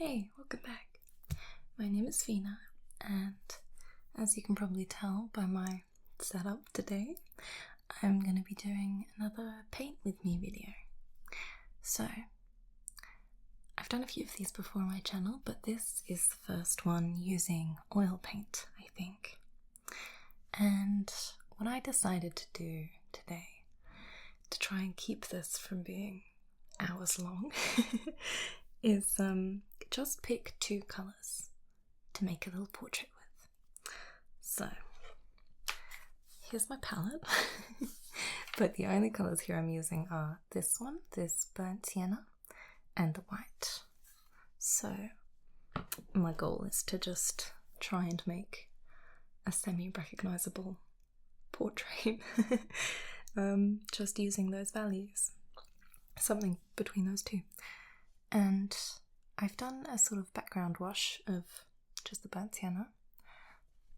Hey, welcome back. My name is Fina, and as you can probably tell by my setup today, I'm going to be doing another paint with me video. So, I've done a few of these before on my channel, but this is the first one using oil paint, I think. And what I decided to do today, to try and keep this from being hours long, is just pick two colours to make a little portrait with. So, here's my palette, but the only colours here I'm using are this one, this burnt sienna, and the white. So, my goal is to just try and make a semi-recognisable portrait, just using those values, something between those two. And I've done a sort of background wash of just the burnt sienna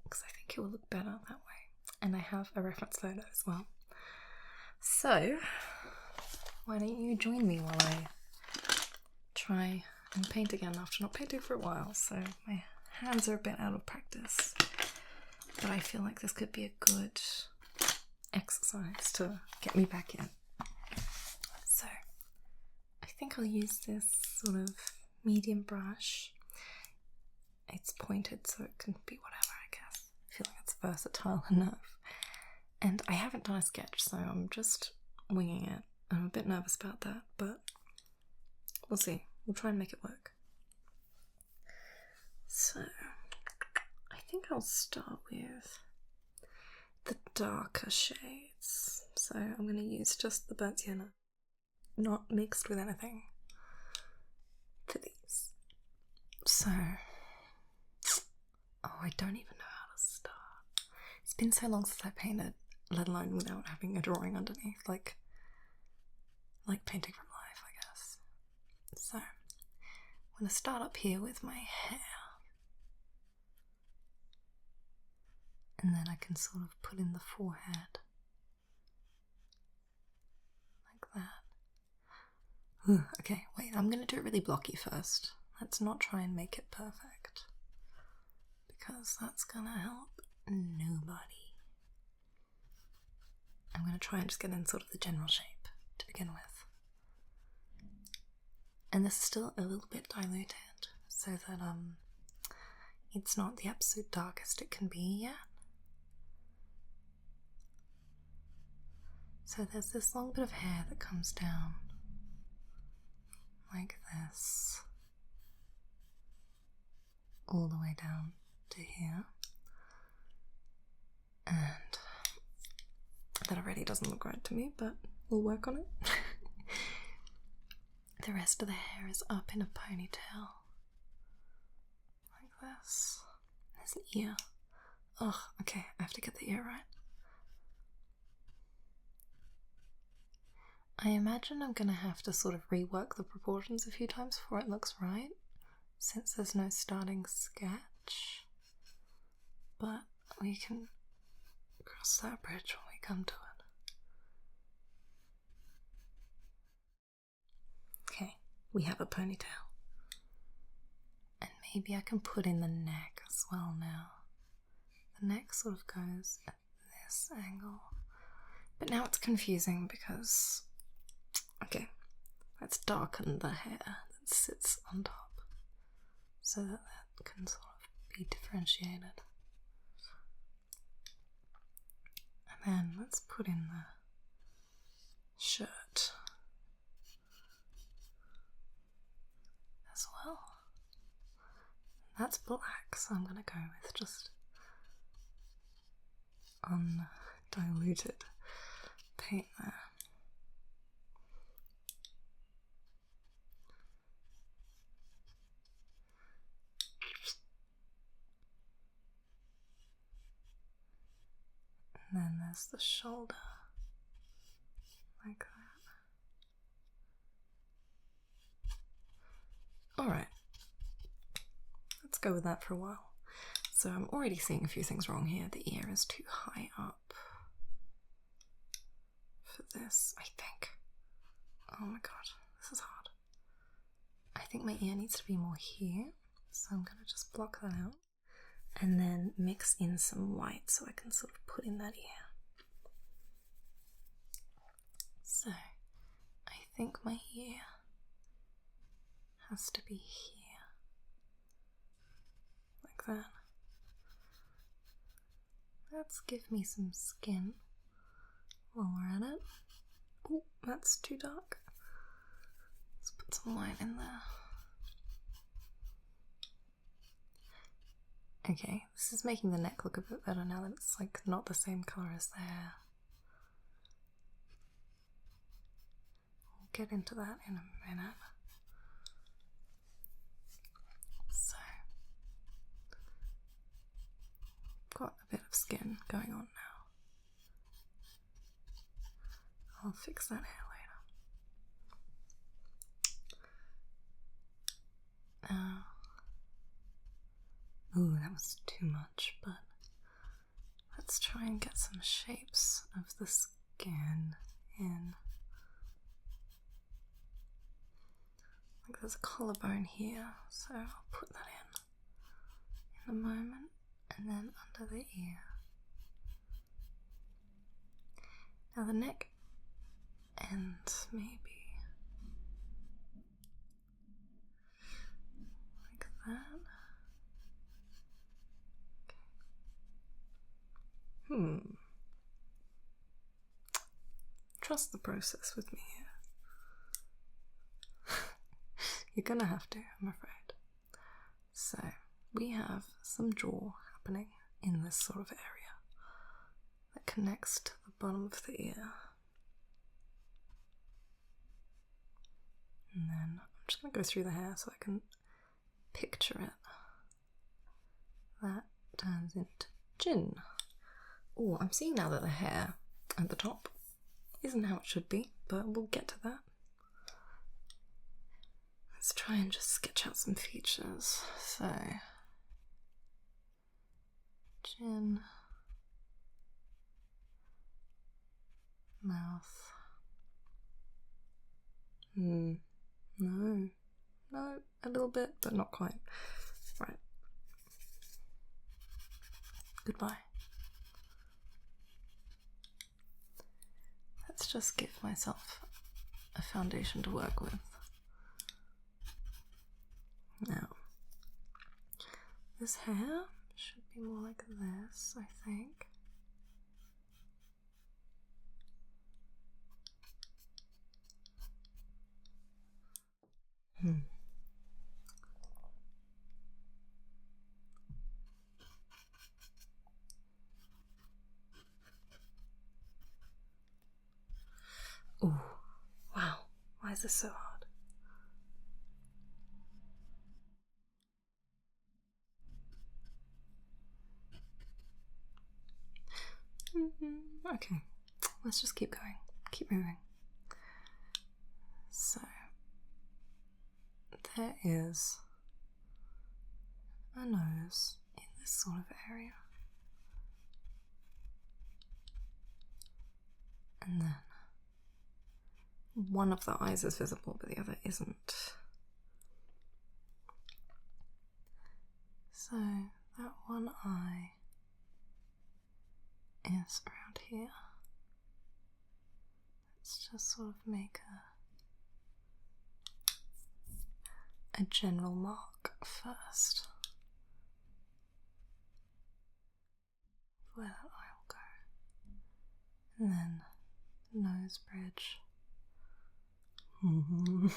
because I think it will look better that way, and I have a reference photo as well. So why don't you join me while I try and paint again after not painting for a while. So my hands are a bit out of practice, but I feel like this could be a good exercise to get me back in. So I think I'll use this sort of medium brush. It's pointed so it can be whatever, I guess. I feel like it's versatile enough. And I haven't done a sketch, so I'm just winging it. I'm a bit nervous about that, but we'll see. We'll try and make it work. So I think I'll start with the darker shades. So I'm going to use just the burnt sienna, not mixed with anything, for these. So, I don't even know how to start. It's been so long since I painted, let alone without having a drawing underneath, like painting from life, I guess. So, I'm going to start up here with my hair, and then I can sort of put in the forehead, like that. Okay, wait, I'm going to do it really blocky first. Let's not try and make it perfect, because that's going to help nobody. I'm going to try and just get in sort of the general shape to begin with. And this is still a little bit diluted, so that it's not the absolute darkest it can be yet. So there's this long bit of hair that comes down like this, all the way down to here, and that already doesn't look right to me, but we'll work on it. The rest of the hair is up in a ponytail, like this. There's an ear. Ugh, okay, I have to get the ear right. I imagine I'm gonna have to sort of rework the proportions a few times before it looks right, since there's no starting sketch, but we can cross that bridge when we come to it. Okay, we have a ponytail, and maybe I can put in the neck as well now. The neck sort of goes at this angle, but now it's confusing because, okay, let's darken the hair that sits on top so that that can sort of be differentiated. And then let's put in the shirt as well. That's black, so I'm going to go with just undiluted paint there. And then there's the shoulder, like that. Alright, let's go with that for a while. So I'm already seeing a few things wrong here. The ear is too high up for this, I think. Oh my god, this is hard. I think my ear needs to be more here, so I'm going to just block that out and then mix in some white so I can sort of put in that ear. So I think my ear has to be here, like that. Let's give me some skin while we're at it. Oh, that's too dark. Let's put some light in there. Okay, this is making the neck look a bit better now that it's like not the same colour as the hair. We'll get into that in a minute. So, got a bit of skin going on now. I'll fix that hair later. Ooh, that was too much, but let's try and get some shapes of the skin in. Like there's a collarbone here, so I'll put that in a moment, and then under the ear. Now the neck ends maybe like that. Trust the process with me here. You're gonna have to, I'm afraid. So, we have some jaw happening in this sort of area that connects to the bottom of the ear. And then I'm just gonna go through the hair so I can picture it. That turns into chin. Oh, I'm seeing now that the hair at the top isn't how it should be, but we'll get to that. Let's try and just sketch out some features. So, chin, mouth. No, a little bit, but not quite. Right. Goodbye. Let's just give myself a foundation to work with. Now, this hair should be more like this, I think. Oh, wow. Why is this so hard? Okay, let's just keep going. Keep moving. So, there is a nose in this sort of area. And then one of the eyes is visible, but the other isn't. So that one eye is around here. Let's just sort of make a general mark first. Where that eye will go. And then the nose bridge. I'm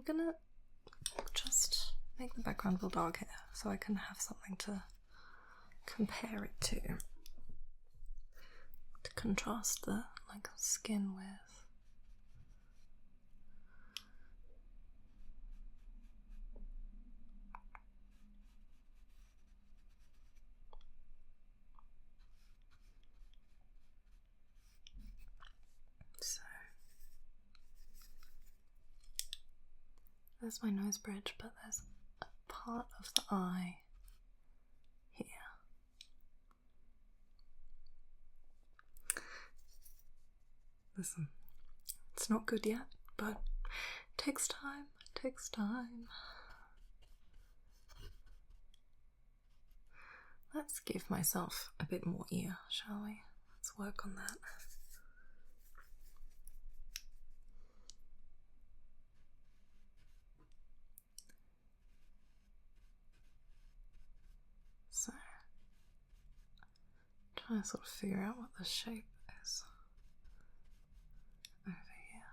gonna just make the background a little dark here so I can have something to compare it to contrast the skin with. So there's my nose bridge, but there's a part of the eye here. listen, it's not good yet, but it takes time, it takes time. Let's give myself a bit more ear, shall we? Let's work on that. So, trying to sort of figure out what the shape is over here.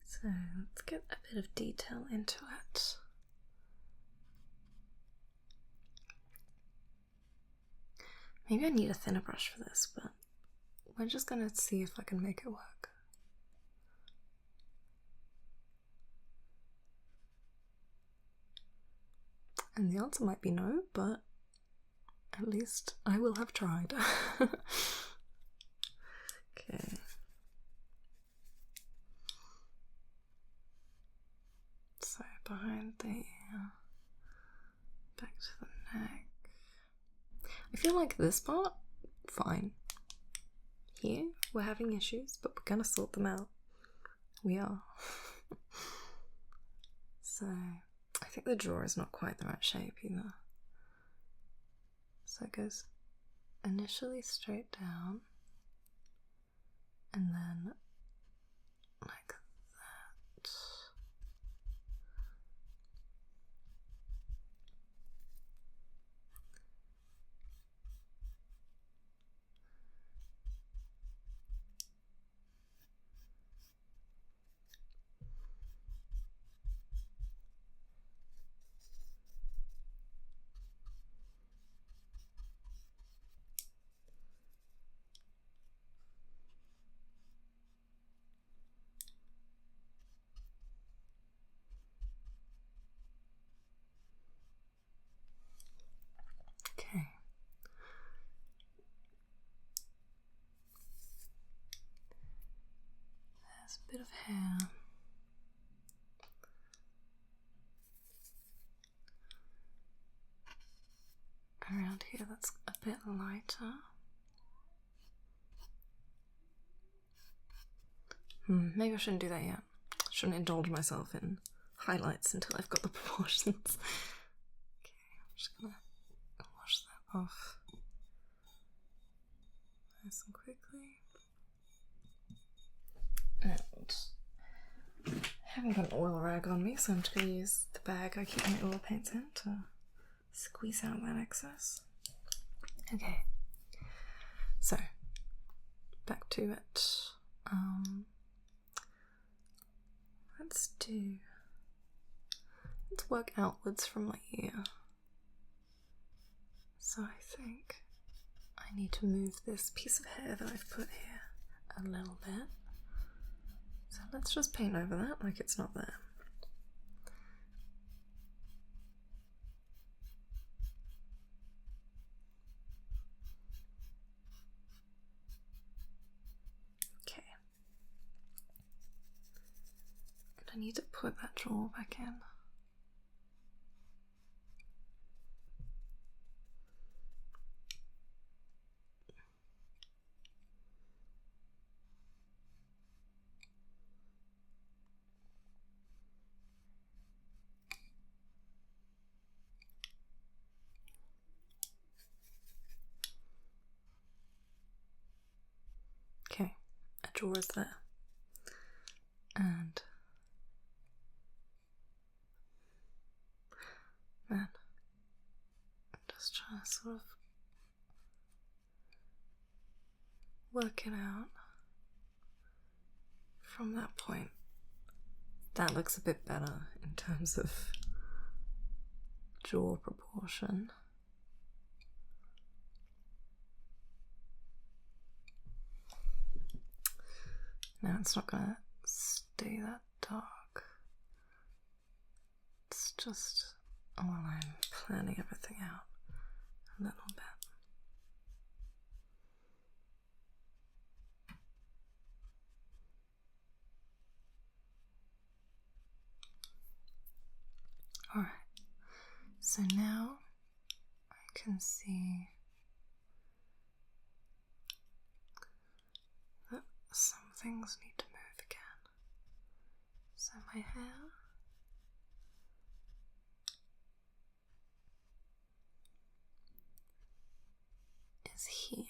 So let's get a bit of detail into it. Maybe I need a thinner brush for this, but we're just gonna see if I can make it work. And the answer might be no, but at least I will have tried. Okay. So behind the ear, back to the neck. I feel like this part, fine. Here, we're having issues, but we're gonna sort them out. We are. So, I think the jaw is not quite the right shape either. So it goes initially straight down, and then like that. Okay. There's a bit of hair. Around here that's a bit lighter. Maybe I shouldn't do that yet. Shouldn't indulge myself in highlights until I've got the proportions. Okay, I'm just gonna wash that off nice and quickly. And I haven't got an oil rag on me, so I'm just gonna use the bag I keep my oil paints in to squeeze out that excess. Okay, so back to it. Let's work outwards from my ear. So I think I need to move this piece of hair that I've put here a little bit. So let's just paint over that like it's not there. Okay. And I need to put that jaw back in. Okay, a jaw is there. And man, I'm just trying to sort of work it out from that point. That looks a bit better in terms of jaw proportion. Now it's not gonna stay that dark. It's just while I'm planning everything out a little bit. Alright, so now I can see that some things need to move again. So my hair is here,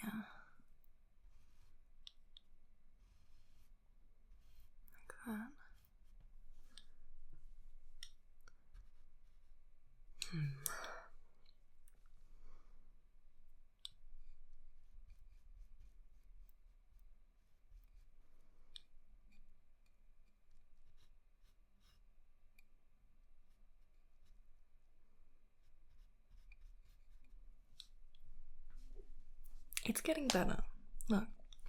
like that. It's getting better. Look,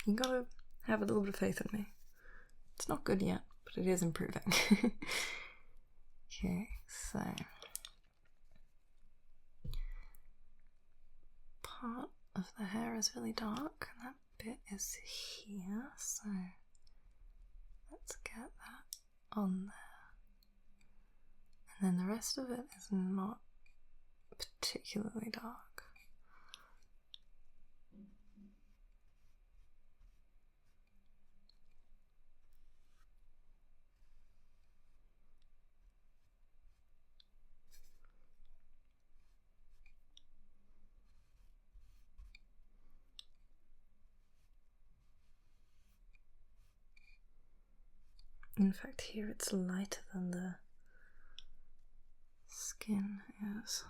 you gotta have a little bit of faith in me. It's not good yet, but it is improving. Okay, so part of the hair is really dark, and that bit is here, so let's get that on there. And then the rest of it is not particularly dark. In fact, here it's lighter than the skin is.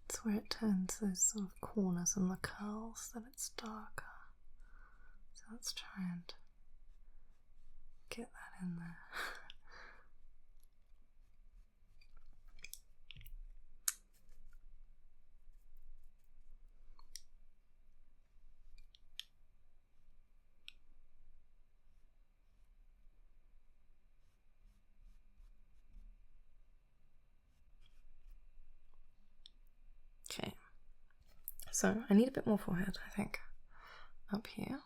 It's where it turns those sort of corners and the curls that it's darker. So let's try and get that in there. Okay, so I need a bit more forehead, I think, up here.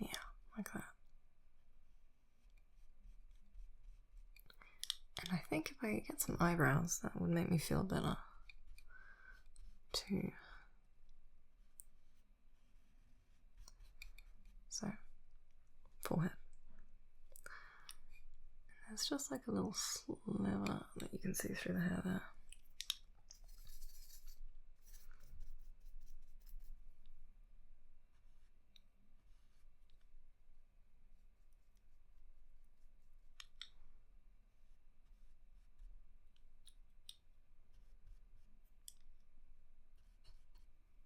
Yeah, like that. And I think if I could get some eyebrows, that would make me feel better too. So, forehead. And there's just like a little sliver that you can see through the hair there.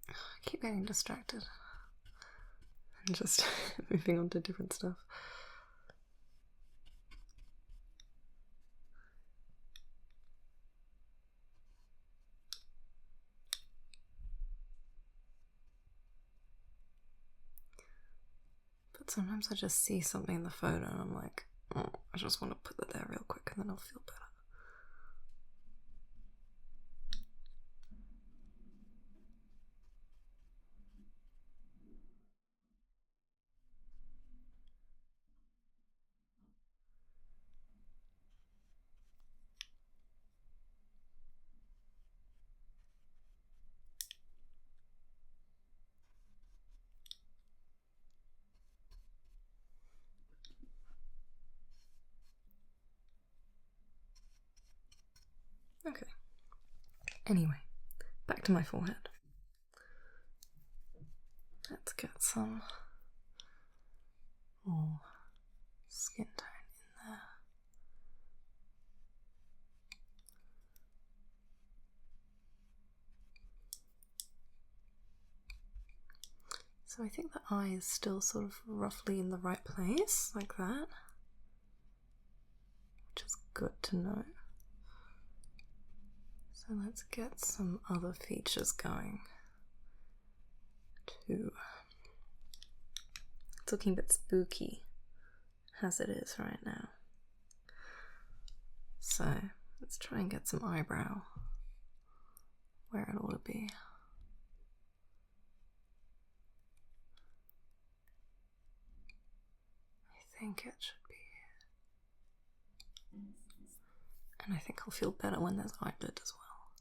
I keep getting distracted and just moving on to different stuff. But sometimes I just see something in the photo and I'm like, oh, I just want to put that there real quick and then I'll feel better. Okay. Anyway, back to my forehead. Let's get some more skin tone in there. So I think the eye is still sort of roughly in the right place, like that, which is good to know. So let's get some other features going. 2. It's looking a bit spooky, as it is right now. So let's try and get some eyebrow where it ought to be. I think it should be here. And I think I'll feel better when there's eyelid as well.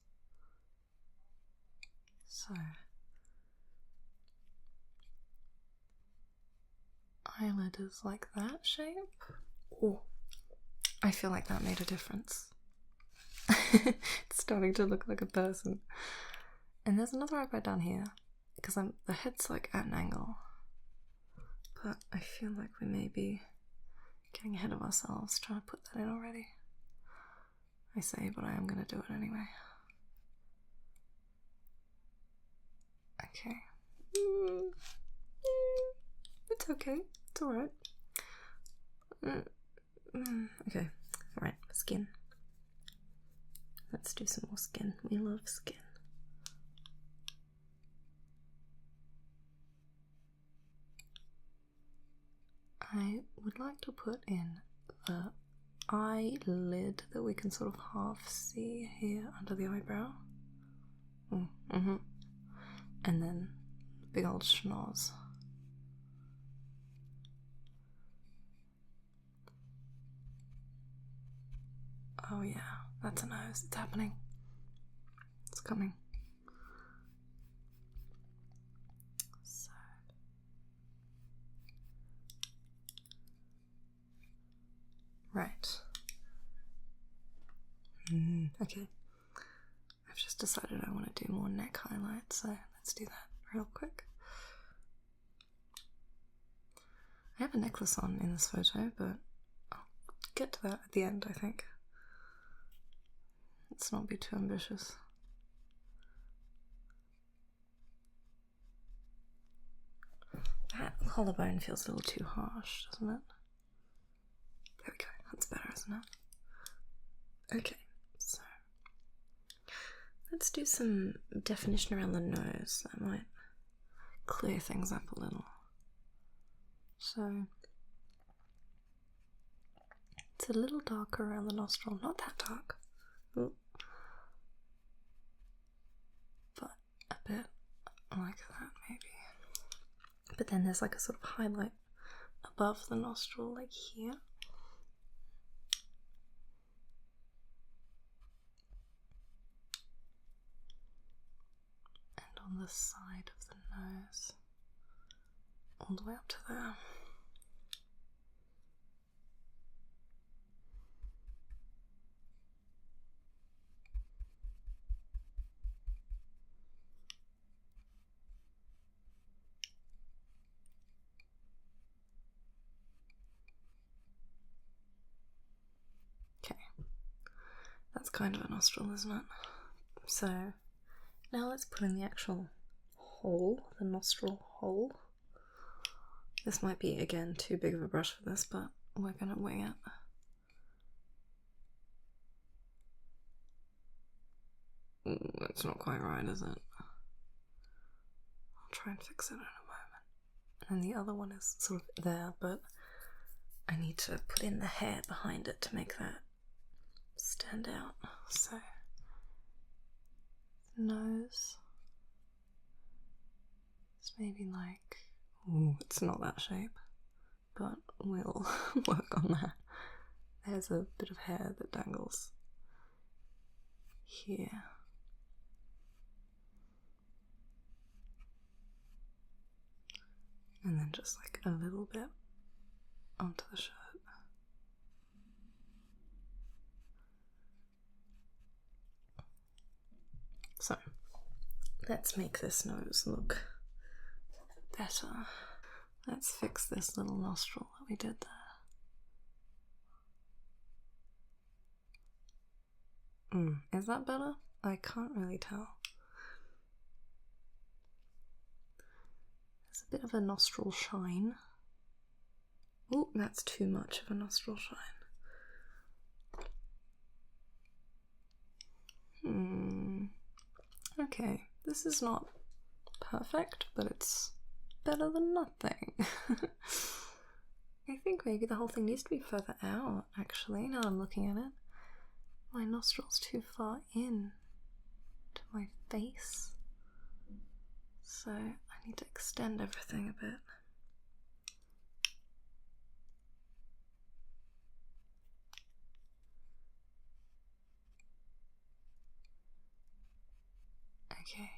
So eyelid is like that shape. Oh, I feel like that made a difference. It's starting to look like a person. And there's another eyebrow down here because the head's like at an angle. But I feel like we may be getting ahead of ourselves trying to put that in already. I say, but I am going to do it anyway. Okay. It's okay. It's alright. Okay. Alright, skin. Let's do some more skin. We love skin. I would like to put in the eyelid that we can sort of half see here under the eyebrow. And then big old schnoz. Oh yeah, that's a nose. It's happening. It's coming. So. Right. Okay. I've just decided I want to do more neck highlights, so let's do that real quick. I have a necklace on in this photo, but I'll get to that at the end, I think. Let's not be too ambitious. That collarbone feels a little too harsh, doesn't it? There we go, that's better, isn't it? Okay, so let's do some definition around the nose. That might clear things up a little. So it's a little darker around the nostril, not that dark. Ooh. But a bit like that maybe. But then there's like a sort of highlight above the nostril, like here. And on the side of the nose, all the way up to there. That's kind of a nostril, isn't it? So now let's put in the actual hole, the nostril hole. This might be, again, too big of a brush for this, but we're gonna wing it. That's not quite right, is it? I'll try and fix it in a moment. And the other one is sort of there, but I need to put in the hair behind it to make that stand out. So nose is maybe like, ooh, it's not that shape, but we'll work on that. There's a bit of hair that dangles here. And then just like a little bit onto the shirt. So, let's make this nose look better. Let's fix this little nostril that we did there. Is that better? I can't really tell. There's a bit of a nostril shine. Oh, that's too much of a nostril shine. Okay, this is not perfect, but it's better than nothing. I think maybe the whole thing needs to be further out, actually, now I'm looking at it. My nostril's too far in to my face. So I need to extend everything a bit. Okay.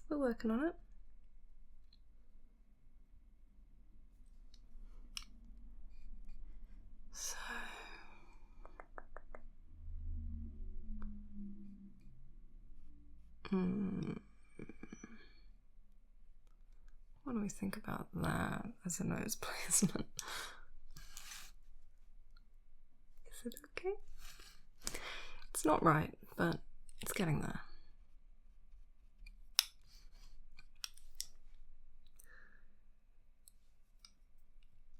We're working on it. So what do we think about that as a nose placement? Is it okay? It's not right, but it's getting there.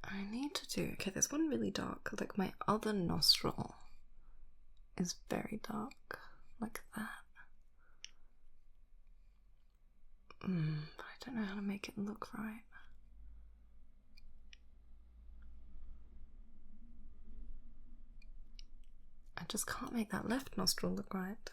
I need to do, okay, there's one really dark, like my other nostril is very dark, like that. But I don't know how to make it look right. I just can't make that left nostril look right.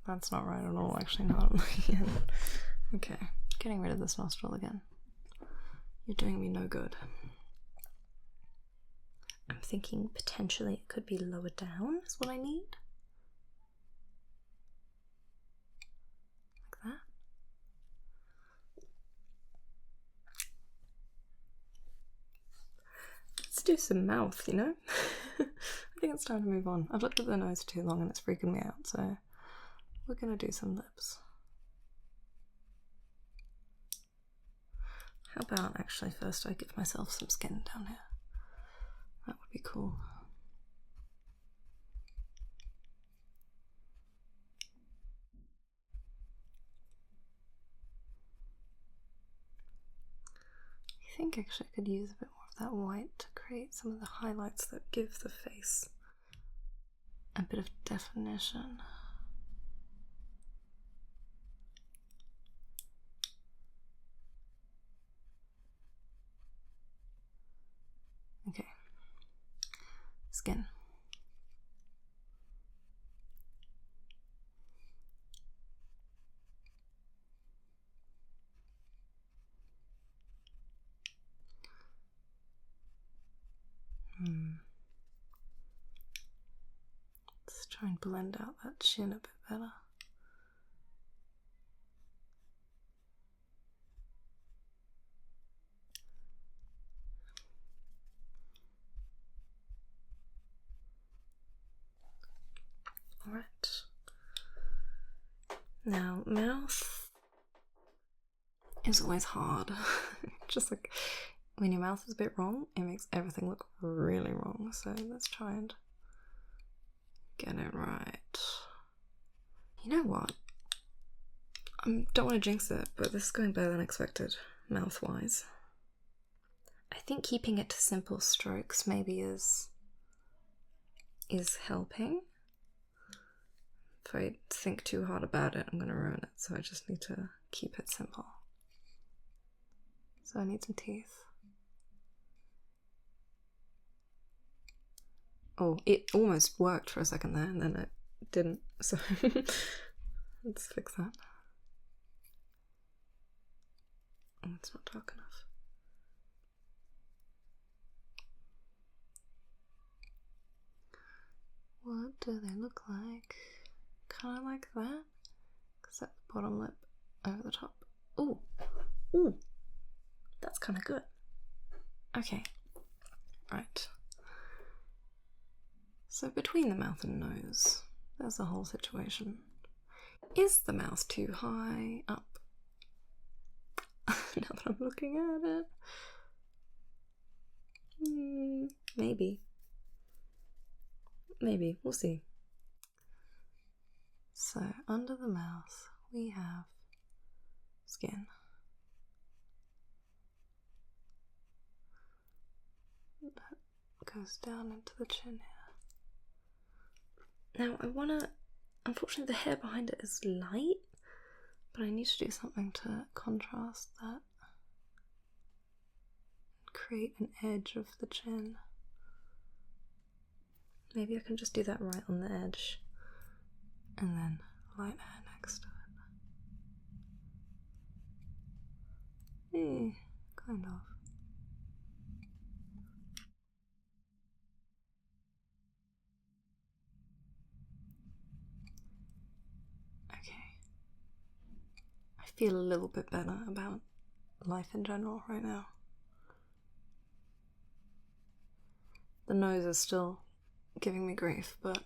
That's not right at all, actually, now I'm looking at it. Okay, getting rid of this nostril again. You're doing me no good. I'm thinking potentially it could be lower down is what I need. Like that. Let's do some mouth, you know? I think it's time to move on. I've looked at the nose too long and it's freaking me out, so we're gonna do some lips. How about actually first I give myself some skin down here? That would be cool. I think actually I could use a bit more of that white to create some of the highlights that give the face a bit of definition. Okay. Skin. Let's try and blend out that chin a bit better. Alright. Now, mouth is always hard. Just like when your mouth is a bit wrong, it makes everything look really wrong. So let's try and get it right. You know what? I don't want to jinx it, but this is going better than expected, mouth-wise. I think keeping it to simple strokes maybe is helping. If I think too hard about it, I'm going to ruin it, so I just need to keep it simple. So I need some teeth. Oh, it almost worked for a second there, and then it didn't, so let's fix that. Oh, it's not dark enough. What do they look like? Kind of like that, except the bottom lip over the top. Ooh, ooh, that's kind of good. Okay, right. So between the mouth and nose, there's the whole situation. Is the mouth too high up? Now that I'm looking at it, maybe. maybe. We'll see. So, under the mouth, we have skin. That goes down into the chin here. Now, I want to... Unfortunately, the hair behind it is light, but I need to do something to contrast that. Create an edge of the chin. Maybe I can just do that right on the edge. And then light hair next to it. Kind of. Okay. I feel a little bit better about life in general right now. The nose is still giving me grief, but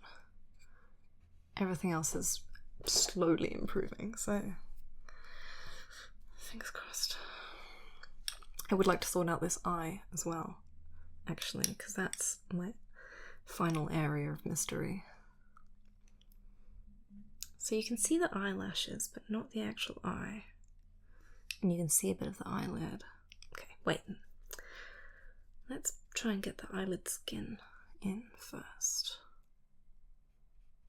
everything else is slowly improving, so fingers crossed. I would like to sort out this eye as well, actually, because that's my final area of mystery. So you can see the eyelashes, but not the actual eye. And you can see a bit of the eyelid. Okay, wait. Let's try and get the eyelid skin in first.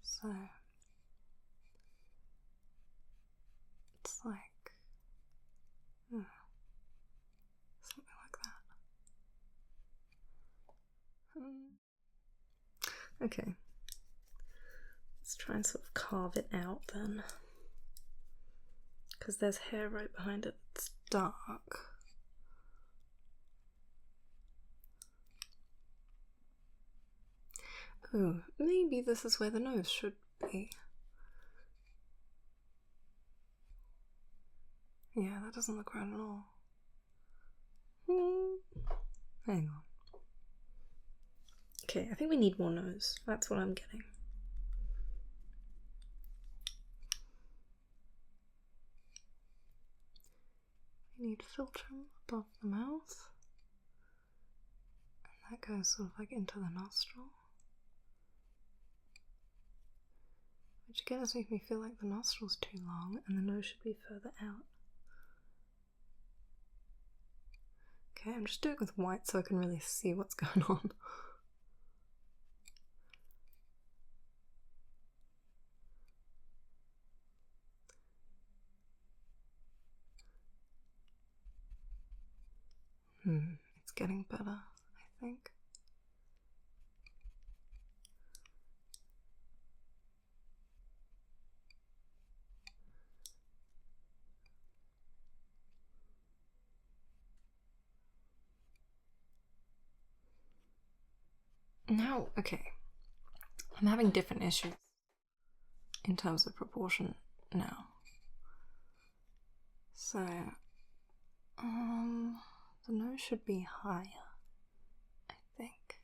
So it's like something like that. Okay, let's try and sort of carve it out then, because there's hair right behind it that's dark. Oh, maybe this is where the nose should be. Yeah, that doesn't look right at all. Hang on. Okay, I think we need more nose. That's what I'm getting. We need philtrum above the mouth. And that goes sort of like into the nostril. Which again is making me feel like the nostril's too long and the nose should be further out. Okay, I'm just doing it with white so I can really see what's going on. It's getting better, I think. Now, okay, I'm having different issues in terms of proportion now. So, the nose should be higher, I think.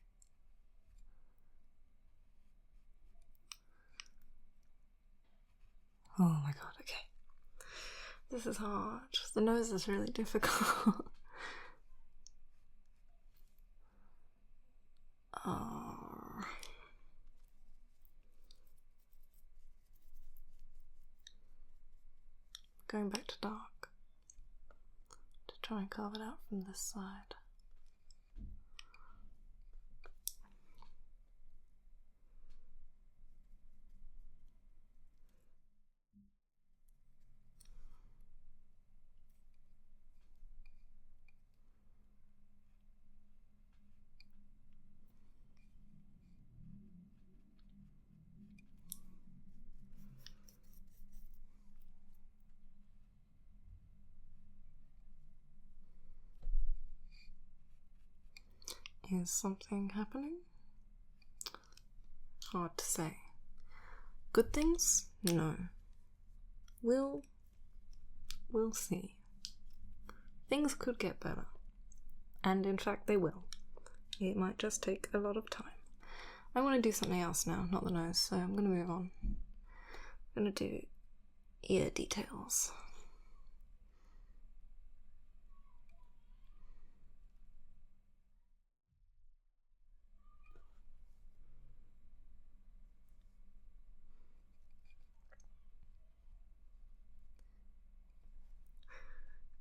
Oh my god, okay. This is hard. The nose is really difficult. Going back to dark to try and carve it out from this side. Is something happening? Hard to say. Good things? No. We'll see. Things could get better. And in fact they will. It might just take a lot of time. I want to do something else now, not the nose, so I'm going to move on. I'm going to do ear details.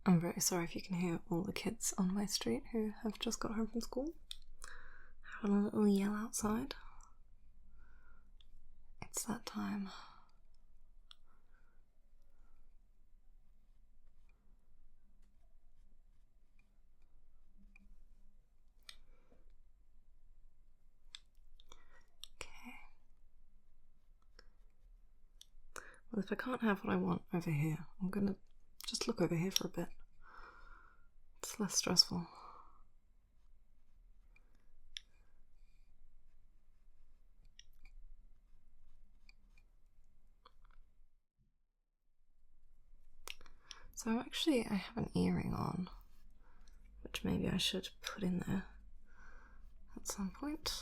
I'm very sorry if you can hear all the kids on my street who have just got home from school having a little yell outside. It's that time. Okay. Well, if I can't have what I want over here, I'm gonna just look over here for a bit. It's less stressful. So I have an earring on, which maybe I should put in there at some point.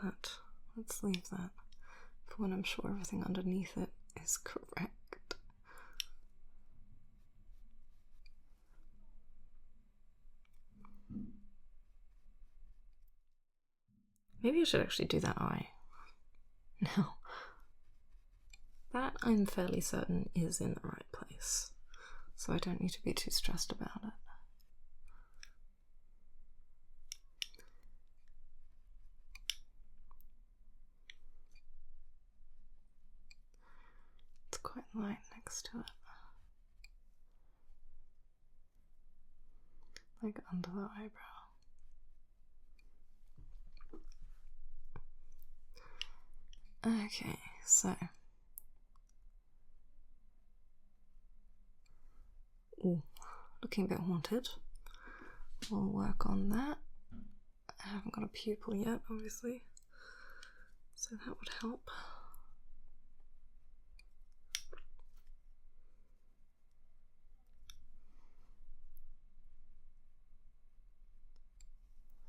But let's leave that for when I'm sure everything underneath it is correct. Maybe I should actually do that eye. Now, that I'm fairly certain is in the right place, so I don't need to be too stressed about it. It's quite light next to it. Like under the eyebrow. Okay, so. Ooh, looking a bit haunted. We'll work on that. I haven't got a pupil yet, obviously, so that would help.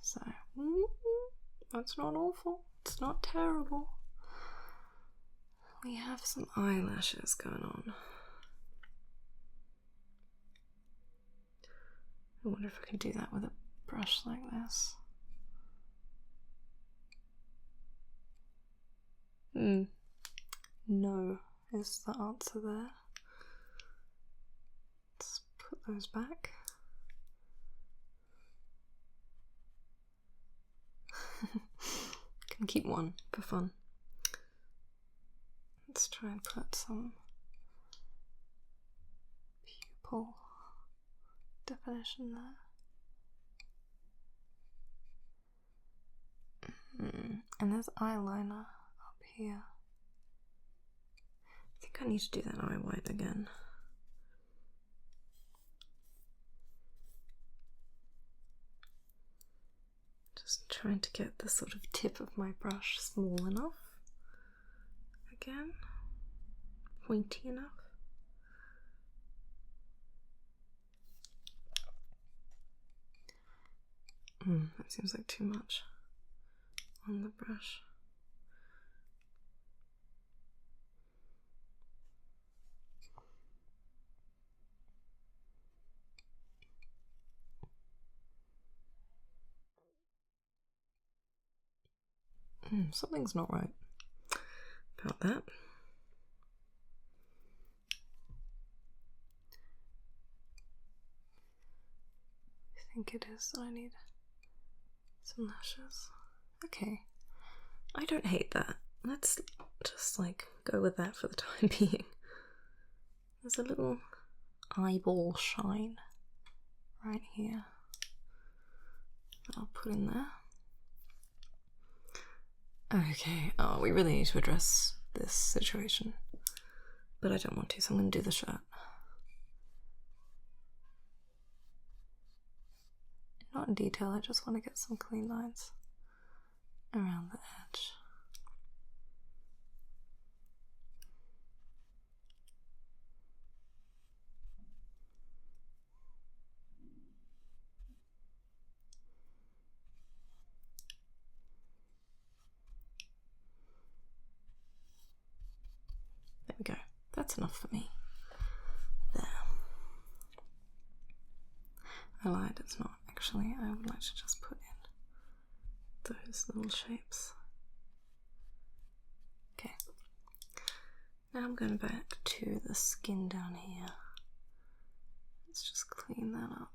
So, that's not awful. It's not terrible. We have some eyelashes going on. I wonder if I can do that with a brush like this. No is the answer there. Let's put those back. Can keep one for fun. Let's try and put some pupil definition there. And there's eyeliner up here. I think I need to do that eye white again. Just trying to get the sort of tip of my brush small enough. Again, pointy enough. That seems like too much on the brush. Something's not right about that. I think it is that I need some lashes. Okay. I don't hate that. Let's just like go with that for the time being. There's a little eyeball shine right here that I'll put in there. Okay, we really need to address this situation, but I don't want to, so I'm going to do the shirt. Not in detail, I just want to get some clean lines around the edge. There we go. That's enough for me. There. I lied, it's not actually. I would like to just put in those little shapes. Okay. Now I'm going back to to the skin down here. Let's just clean that up.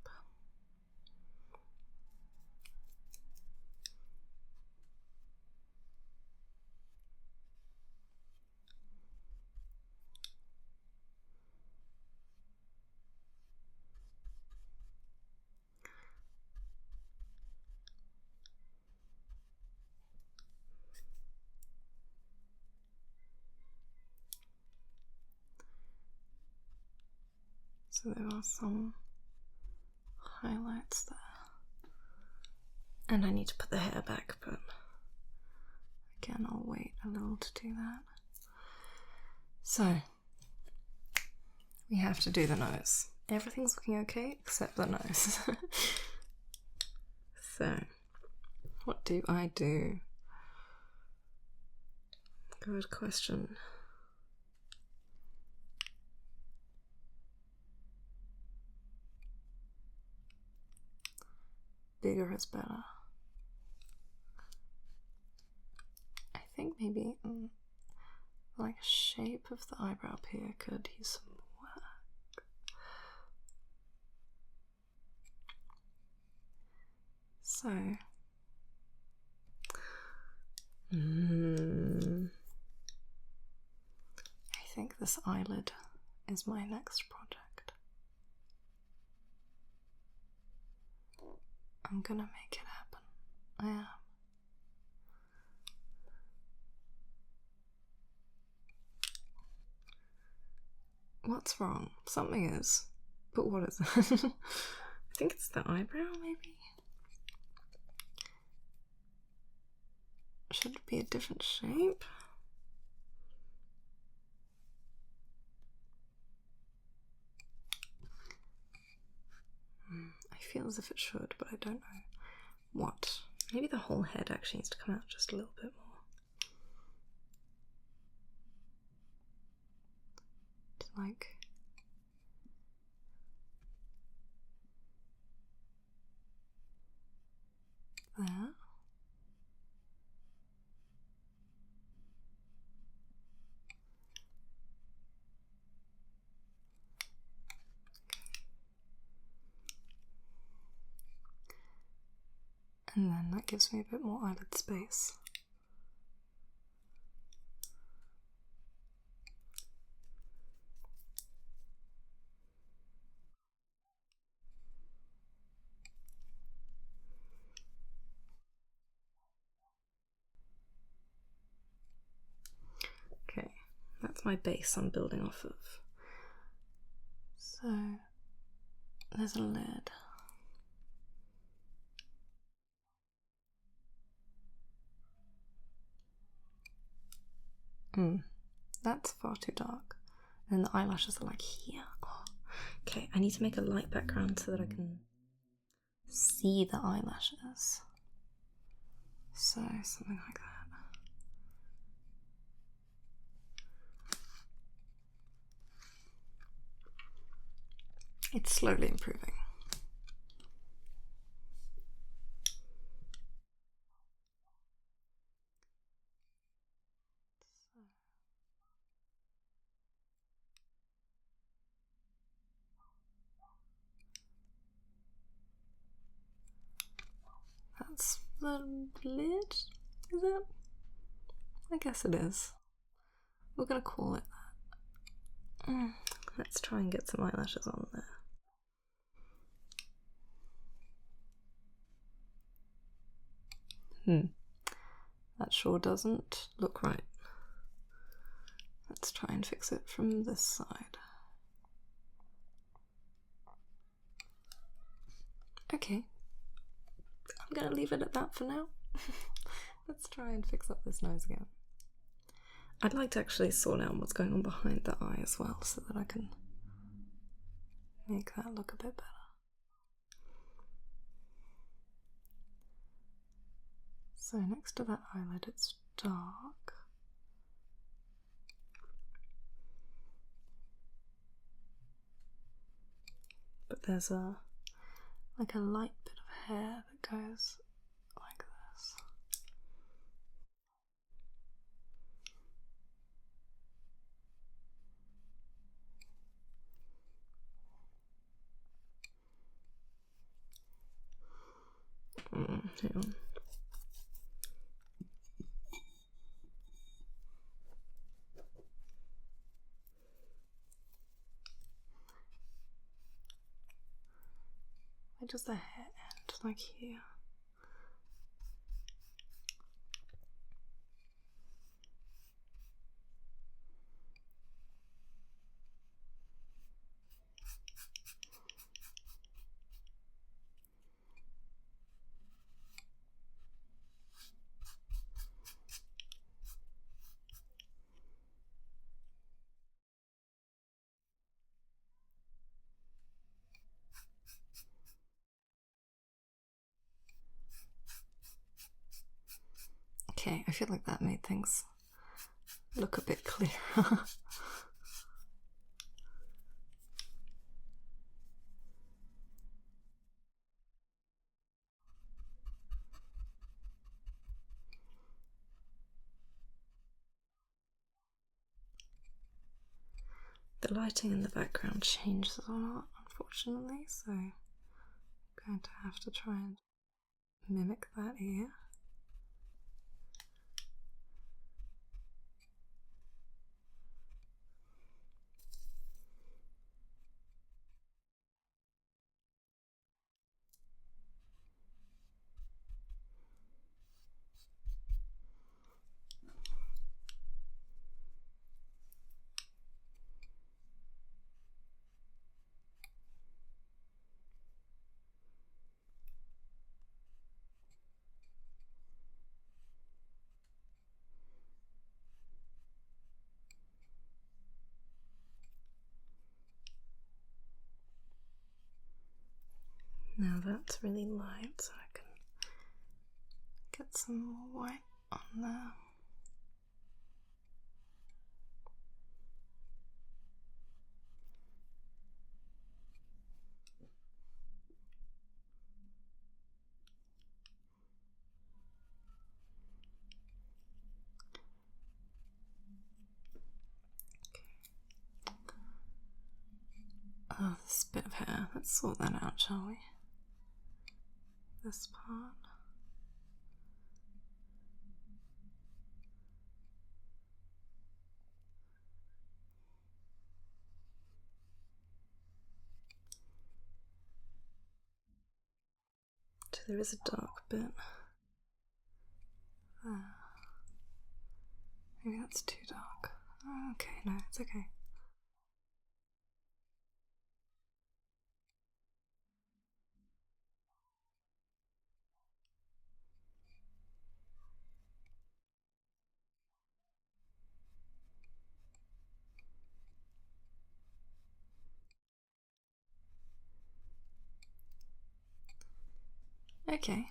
So there are some highlights there. And I need to put the hair back, but again, I'll wait a little to do that. So, we have to do the nose. Everything's looking okay except the nose. So, what do I do? Good question. Bigger is better. I think maybe like shape of the eyebrow up here could use some work. So I think this eyelid is my next project. I'm gonna make it happen. I am. What's wrong? Something is. But what is it? I think it's the eyebrow, maybe? Should it be a different shape? I feel as if it should, but I don't know what. Maybe the whole head actually needs to come out just a little bit more. Like there. And then that gives me a bit more eyelid space. Okay, that's my base I'm building off of. So there's a lid. That's far too dark. And the eyelashes are like here. Oh. Okay, I need to make a light background so that I can see the eyelashes. So, something like that. It's slowly improving. That's the lid, is it? I guess it is. We're gonna call it that. Let's try and get some eyelashes on there. That sure doesn't look right. Let's try and fix it from this side. Okay. I'm gonna leave it at that for now. Let's try and fix up this nose again. I'd like to actually sort out what's going on behind the eye as well so that I can make that look a bit better. So next to that eyelid it's dark. But there's like a light bit of hair that goes like this. hang on. Where does the hair end? Like here. Okay, I feel like that made things look a bit clearer. The lighting in the background changes a lot, unfortunately, so I'm going to have to try and mimic that here. Now that's really light, so I can get some more white on there. Oh, this bit of hair. Let's sort that out, shall we? This part. So there is a dark bit. Maybe that's too dark. Oh, okay, no, it's okay. Okay.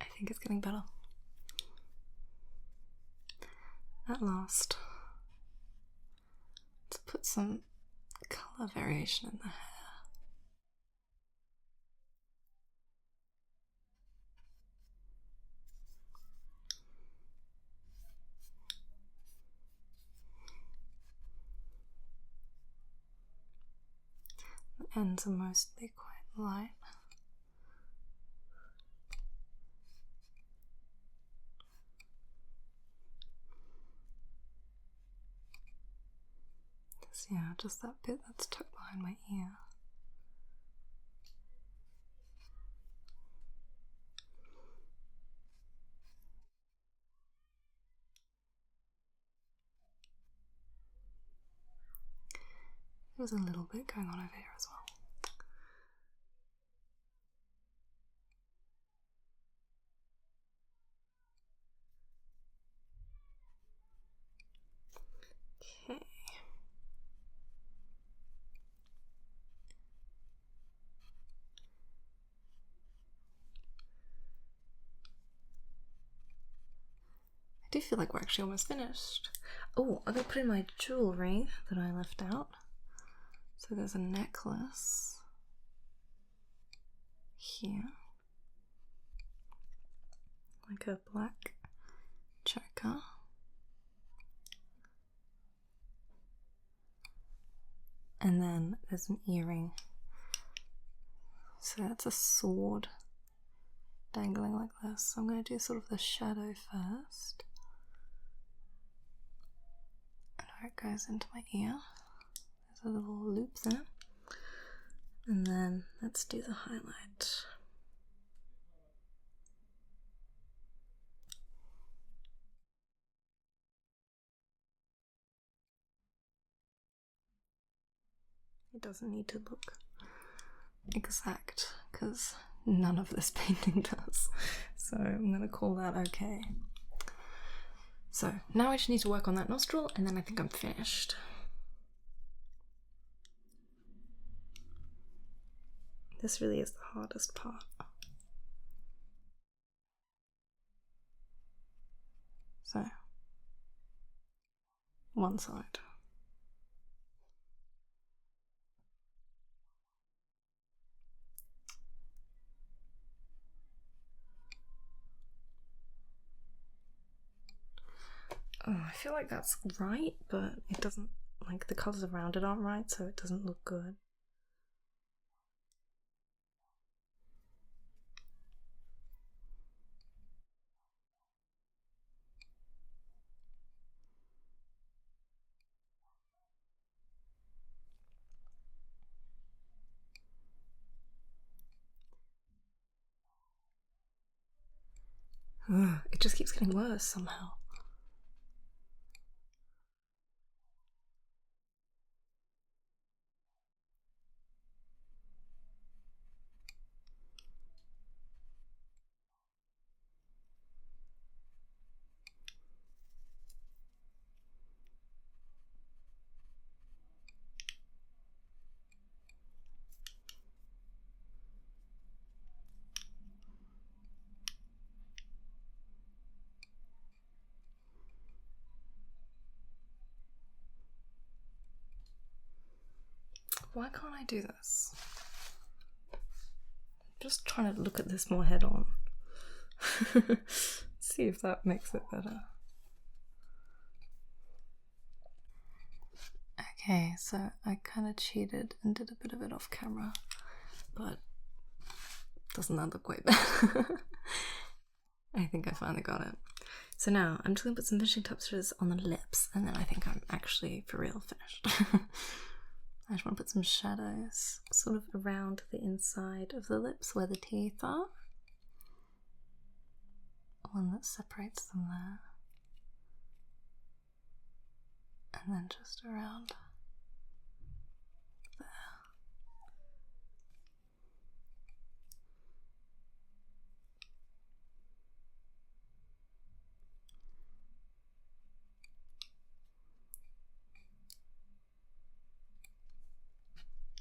I think it's getting better. At last. Let's put some colour variation in the hair. The ends are mostly quite light. Yeah, just that bit that's tucked behind my ear. There's a little bit going on over here as well. Okay. I do feel like we're actually almost finished. Oh, I'm gonna put in my jewellery that I left out. So there's a necklace here, like a black choker. And then there's an earring. So that's a sword dangling like this. So I'm going to do sort of the shadow first. And where it goes into my ear. There's a little loop there. And then let's do the highlight. It doesn't need to look exact because none of this painting does. So I'm going to call that okay. So now I just need to work on that nostril and then I think I'm finished. This really is the hardest part. So, one side. Oh, I feel like that's right, but it doesn't, like the colours around it aren't right, so it doesn't look good. Ugh, it just keeps getting worse somehow. Why can't I do this? I'm just trying to look at this more head on. See if that makes it better. Okay, so I kind of cheated and did a bit of it off camera, but doesn't that look way better? I think I finally got it. So now I'm just gonna put some finishing touches on the lips and then I think I'm actually for real finished. I just want to put some shadows sort of around the inside of the lips where the teeth are. One that separates them there. And then just around there.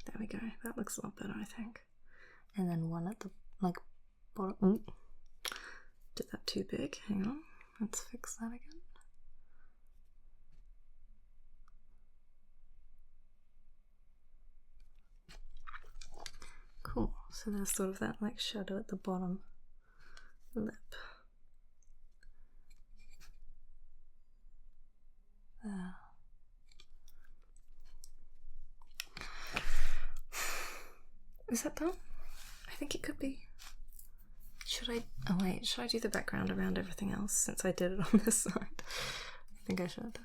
There we go, that looks a lot better I think. And then one at the like bottom. Ooh. Did that too big, hang on, let's fix that again. Cool, so there's sort of that like shadow at the bottom lip. There. Is that done? I think it could be. Should I, oh wait, should I do the background around everything else since I did it on this side? I think I should.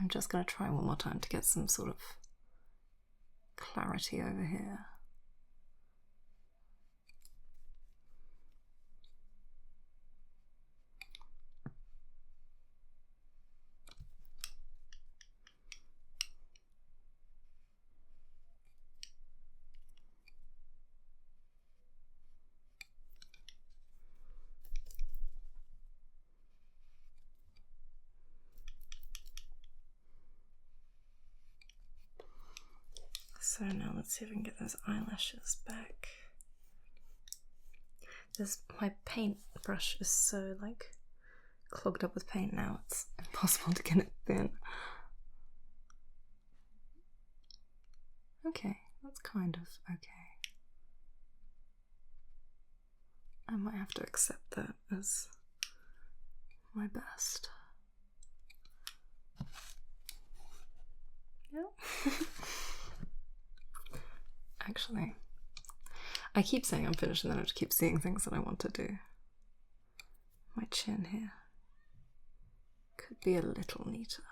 I'm just going to try one more time to get some sort of clarity over here. So now let's see if I can get those eyelashes back. My paintbrush is so like clogged up with paint now, it's impossible to get it thin. Okay, that's kind of okay. I might have to accept that as my best. Yeah. Actually, I keep saying I'm finished and then I just keep seeing things that I want to do. My chin here could be a little neater.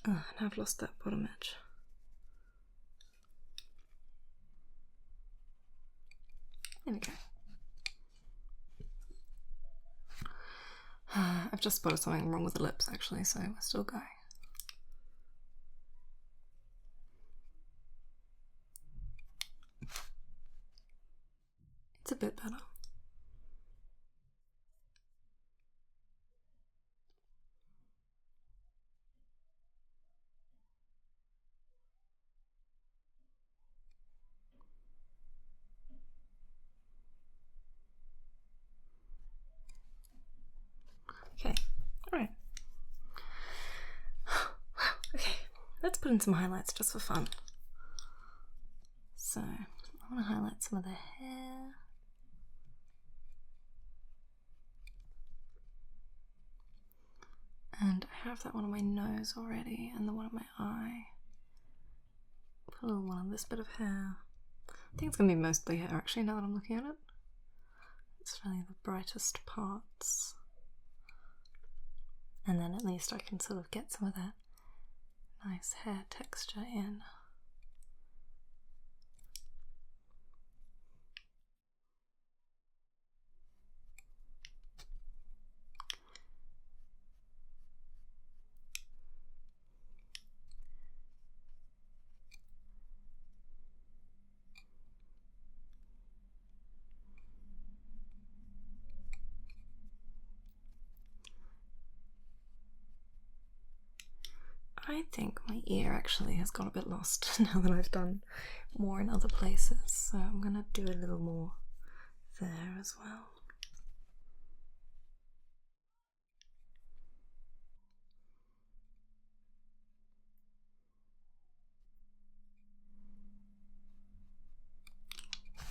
Oh, and I've lost that bottom edge. There we go. I've just spotted something wrong with the lips actually, so we're still going. It's a bit better. Okay, alright. Okay, let's put in some highlights just for fun. So, I want to highlight some of the hair. And I have that one on my nose already, and the one on my eye. Put a little one on this bit of hair. I think it's going to be mostly hair actually, now that I'm looking at it. It's really the brightest parts. And then at least I can sort of get some of that nice hair texture in. I think my ear actually has got a bit lost now that I've done more in other places, so I'm gonna do a little more there as well.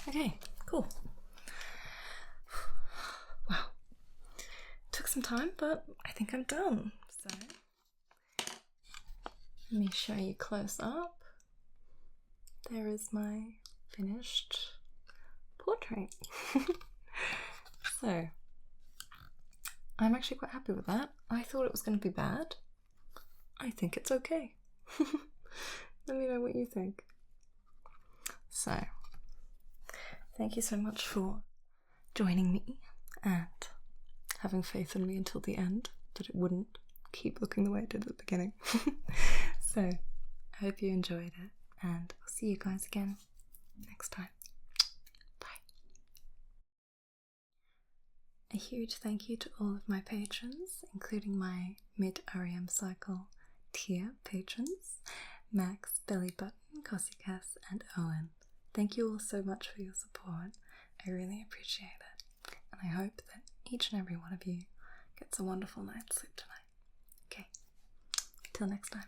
Okay, cool. Wow. Took some time, but I think I'm done. So let me show you close up. There is my finished portrait. So I'm actually quite happy with that. I thought it was going to be bad. I think it's okay. Let me know what you think. So thank you so much for joining me and having faith in me until the end that it wouldn't keep looking the way it did at the beginning. So I hope you enjoyed it, and I'll see you guys again next time. Bye. A huge thank you to all of my patrons, including my mid-REM cycle tier patrons, Max, Bellybutton, Cossicas, and Owen. Thank you all so much for your support. I really appreciate it, and I hope that each and every one of you gets a wonderful night's sleep tonight. Okay, till next time.